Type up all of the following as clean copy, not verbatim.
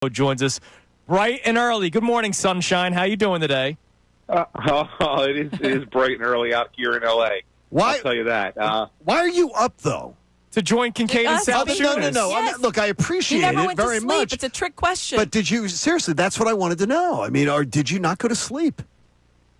Joins us bright and early. Good morning, sunshine. How you doing today? It is bright and early out here in L.A. Why? I'll tell you that. Why are you up, though? To join Kincade and Salciunas. No. Yes. Look, I appreciate never it went very to sleep. much. It's a trick question. But did you, seriously, that's what I wanted to know. I mean, or did you not go to sleep?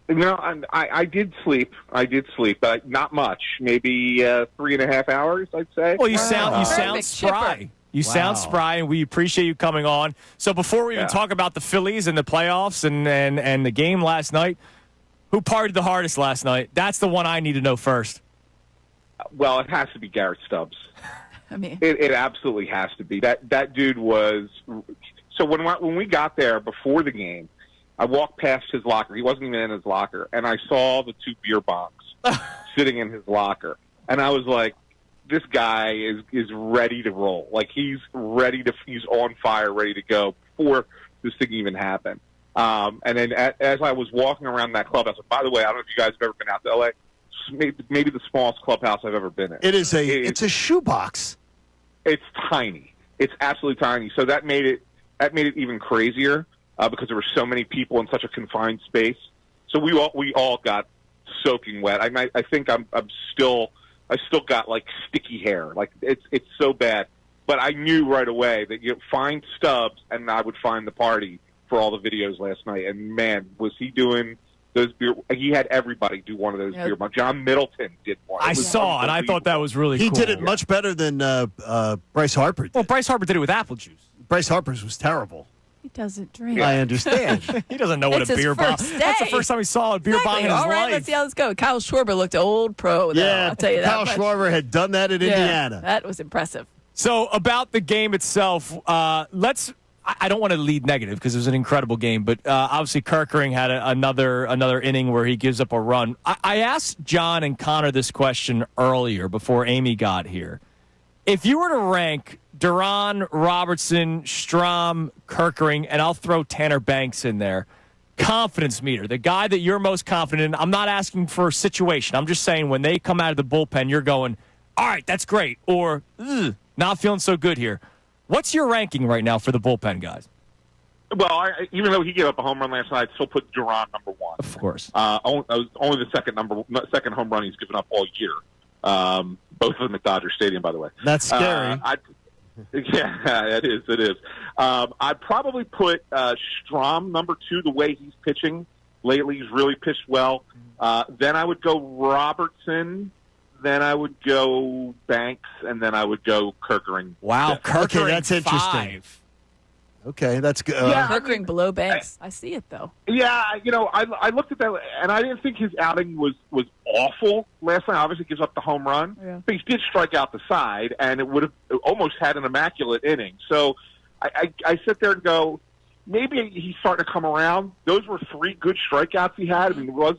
No, I did sleep. But not much. Maybe 3.5 hours, I'd say. Well, you sound Perfect, spry. chipper. You sound spry, and we appreciate you coming on. So before we even talk about the Phillies and the playoffs and the game last night, who partied the hardest last night? That's the one I need to know first. Well, it has to be Garrett Stubbs. I mean, It absolutely has to be. That dude was. So when we got there before the game, I walked past his locker. He wasn't even in his locker, and I saw the 2 beer bongs sitting in his locker, and I was like, this guy is ready to roll. Like he's on fire, ready to go before this thing even happened. And then as I was walking around that clubhouse, and by the way, I don't know if you guys have ever been out to LA. Maybe the smallest clubhouse I've ever been in. It is it's a shoebox. It's tiny. It's absolutely tiny. So that made it even crazier because there were so many people in such a confined space. So we all got soaking wet. I think I still got like sticky hair. Like it's so bad. But I knew right away that you find Stubbs and I would find the party for all the videos last night. And man, was he doing those beer? He had everybody do one of those beer bongs. John Middleton did one. I saw, and I thought that was really cool. He did it much better than Bryce Harper did. Well, Bryce Harper did it with apple juice. Bryce Harper's was terrible. he doesn't drink. I understand. He doesn't know what It's a his beer bong. first That's the day. first time he saw a beer bong in his All right, life. let's see how this goes. Kyle Schwarber looked old pro, though. I'll tell you that Kyle much. Schwarber had done that in Indiana. That was impressive. So about the game itself, I don't want to lead negative because it was an incredible game, but obviously Kerkering had another inning where he gives up a run. I asked John and Connor this question earlier before Amy got here. If you were to rank Duran, Robertson, Strom, Kerkering, and I'll throw Tanner Banks in there, confidence meter, the guy that you're most confident in, I'm not asking for a situation. I'm just saying when they come out of the bullpen, you're going, all right, that's great, or not feeling so good here. What's your ranking right now for the bullpen guys? Well, even though he gave up a home run last night, I'd still put Duran number 1. Of course. Only the second home run he's given up all year. Both of them at Dodger Stadium, by the way. That's scary. Yeah, it is. I'd probably put Strom number 2. The way he's pitching lately, he's really pitched well. Then I would go Robertson. Then I would go Banks, and then I would go Kerkering. Wow, Kerkering, Okay, that's interesting. 5. Okay, that's good. Kerkering below Banks. I see it, though. Yeah, I looked at that, and I didn't think his outing was awful last night. Obviously, gives up the home run, but he did strike out the side, and it would have almost had an immaculate inning. So I sit there and go, maybe he's starting to come around. Those were 3 good strikeouts he had. I mean, it was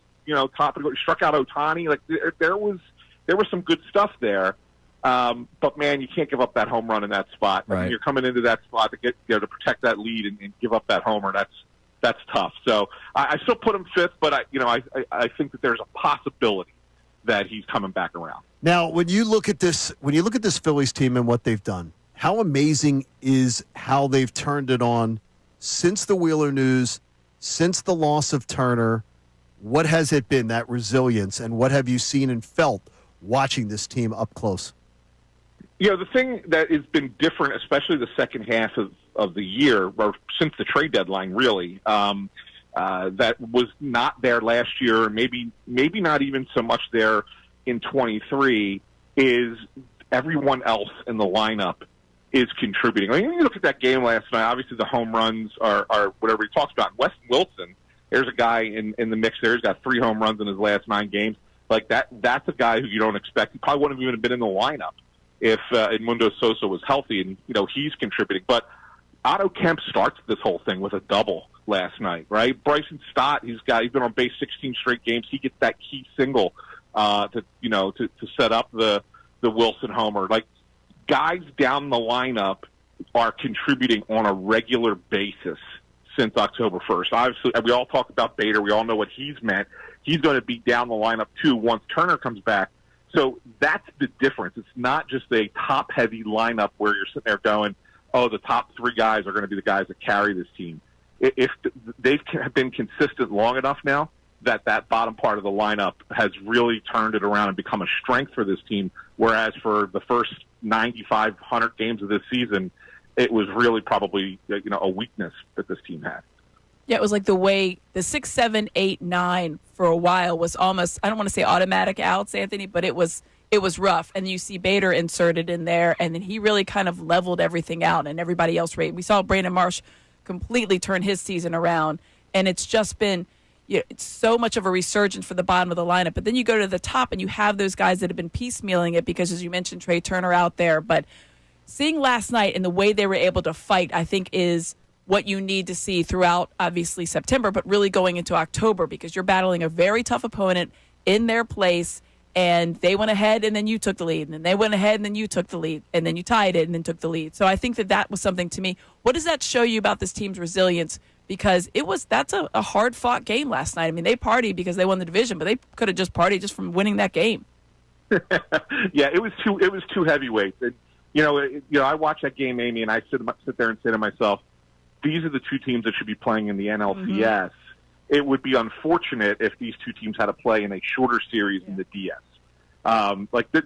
top of the, he struck out Ohtani. Like there was some good stuff there. But man, you can't give up that home run in that spot. Right. I mean, you're coming into that spot to get to protect that lead and give up that homer. That's tough. So I still put him 5th, but I think that there's a possibility that he's coming back around. Now, when you look at this Phillies team and what they've done, how amazing is how they've turned it on since the Wheeler news, since the loss of Turner? What has it been, that resilience, and what have you seen and felt watching this team up close? The thing that has been different, especially the second half of the year, or since the trade deadline, really, that was not there last year, maybe not even so much there in 23, is everyone else in the lineup is contributing. I mean, you look at that game last night, obviously the home runs are whatever he talks about. Wes Wilson, there's a guy in the mix there. He's got 3 home runs in his last 9 games. Like that's a guy who you don't expect. He probably wouldn't have even been in the lineup if Edmundo Sosa was healthy, and he's contributing. But Otto Kemp starts this whole thing with a double last night, right? Bryson Stott, he's been on base 16 straight games. He gets that key single to set up the Wilson homer. Like guys down the lineup are contributing on a regular basis since October 1st. Obviously, we all talk about Bader. We all know what he's meant. He's going to be down the lineup, too, once Turner comes back. So that's the difference. It's not just a top-heavy lineup where you're sitting there going, oh, the top three guys are going to be the guys that carry this team. If they've been consistent long enough now that bottom part of the lineup has really turned it around and become a strength for this team, whereas for the first 95, 100 games of this season, it was really probably a weakness that this team had. Yeah, it was like the way the 6, 7, 8, 9 for a while was almost, I don't want to say automatic outs, Anthony, but it was rough. And you see Bader inserted in there, and then he really kind of leveled everything out, and everybody else rated. We saw Brandon Marsh completely turn his season around, and it's just been it's so much of a resurgence for the bottom of the lineup. But then you go to the top, and you have those guys that have been piecemealing it because, as you mentioned, Trey Turner out there. But seeing last night and the way they were able to fight, I think, is what you need to see throughout, obviously, September, but really going into October, because you're battling a very tough opponent in their place, and they went ahead and then you took the lead, and then they went ahead and then you took the lead, and then you tied it and then took the lead. So I think that was something to me. What does that show you about this team's resilience? Because that's a hard-fought game last night. I mean, they partied because they won the division, but they could have just partied just from winning that game. Yeah, it was two heavyweights. And, I watch that game, Amy, and I sit there and say to myself, these are the two teams that should be playing in the NLCS. Mm-hmm. It would be unfortunate if these two teams had to play in a shorter series in the DS.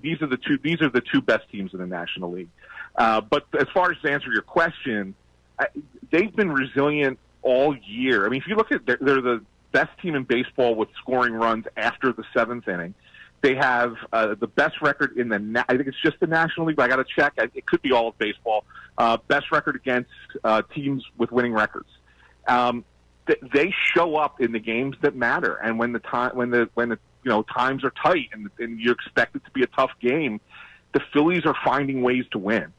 These are the two best teams in the National League. But as far as to answer your question, they've been resilient all year. I mean, if you look at they're the best team in baseball with scoring runs after the seventh inning. They have the best record in I think it's just the National League, but I got to check. It could be all of baseball. Best record against teams with winning records. They show up in the games that matter, and when the times are tight and you expect it to be a tough game, the Phillies are finding ways to win.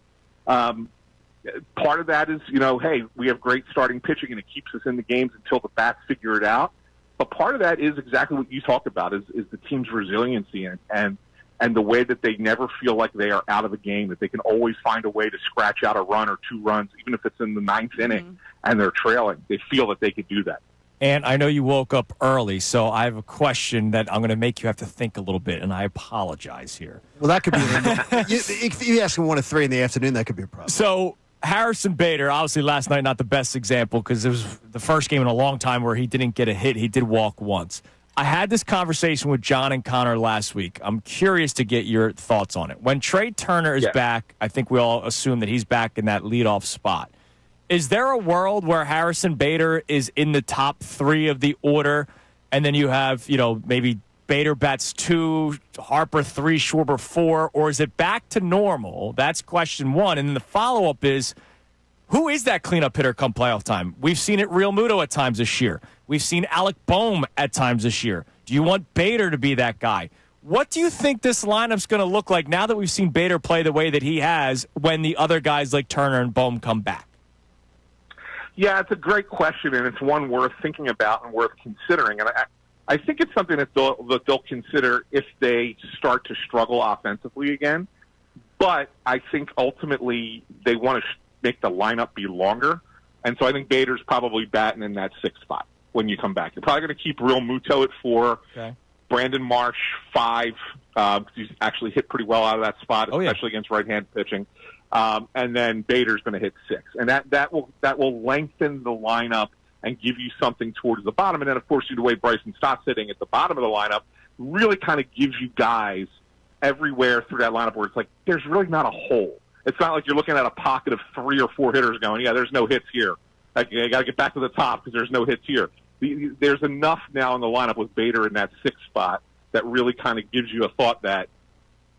Part of that is hey, we have great starting pitching and it keeps us in the games until the bats figure it out. But part of that is exactly what you talked about is the team's resiliency and the way that they never feel like they are out of the game, that they can always find a way to scratch out a run or two runs, even if it's in the ninth inning and they're trailing. They feel that they could do that. And I know you woke up early, so I have a question that I'm going to make you have to think a little bit, and I apologize here. Well, that could be if you ask him 1 to 3 in the afternoon, that could be a problem. So Harrison Bader, obviously last night not the best example because it was the first game in a long time where he didn't get a hit. He did walk once. I had this conversation with John and Connor last week. I'm curious to get your thoughts on it. When Trey Turner is back, I think we all assume that he's back in that leadoff spot. Is there a world where Harrison Bader is in the top 3 of the order, and then you have, maybe Bader bats 2, Harper 3, Schwarber 4, or is it back to normal? That's question 1. And then the follow-up is, who is that cleanup hitter come playoff time? We've seen it Real Muto at times this year. We've seen Alec Boehm at times this year. Do you want Bader to be that guy? What do you think this lineup's going to look like now that we've seen Bader play the way that he has when the other guys like Turner and Boehm come back? Yeah, it's a great question, and it's one worth thinking about and worth considering. And I think it's something that they'll consider if they start to struggle offensively again. But I think ultimately they want to make the lineup be longer. And so I think Bader's probably batting in that 6th spot when you come back. You're probably going to keep Real Muto at 4, Brandon Marsh 5. He's actually hit pretty well out of that spot, especially against right-hand pitching. And then Bader's going to hit 6. And that will lengthen the lineup and give you something towards the bottom. And then, of course, the way Bryson Stott's sitting at the bottom of the lineup really kind of gives you guys everywhere through that lineup where it's like there's really not a hole. It's not like you're looking at a pocket of 3 or 4 hitters going, there's no hits here. Like, you got to get back to the top because there's no hits here. There's enough now in the lineup with Bader in that 6th spot that really kind of gives you a thought that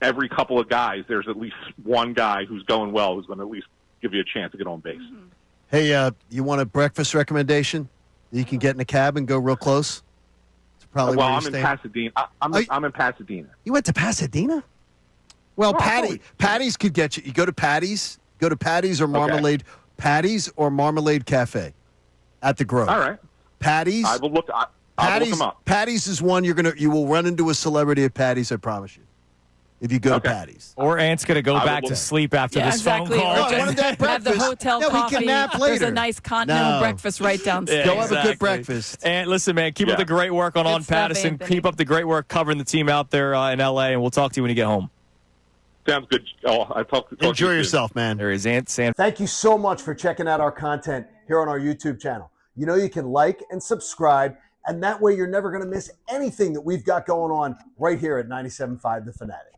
every couple of guys, there's at least one guy who's going well who's going to at least give you a chance to get on base. Mm-hmm. Hey, you want a breakfast recommendation? You can get in a cab and go real close? It's probably I'm in Pasadena. I'm in Pasadena. You went to Pasadena? Well, Patty's could get you. You go to Patty's or Marmalade. Okay. Patty's or Marmalade Cafe at the Grove. All right. Patty's. I will look. I'll look them up. Patty's is one you will run into a celebrity at Patty's. I promise you. If you go to Patty's. Or Ant's going to go back to sleep after this phone call. Have the hotel coffee. We can nap later. There's a nice continental breakfast right downstairs. Go have a good breakfast. And listen, man, keep up the great work on Patterson. Keep up the great work covering the team out there in L.A., and we'll talk to you when you get home. Sounds good. I'll talk to Enjoy you soon. yourself, man. There is Ant San. Thank you so much for checking out our content here on our YouTube channel. You know you can like and subscribe, and that way you're never going to miss anything that we've got going on right here at 97.5 The Fanatic.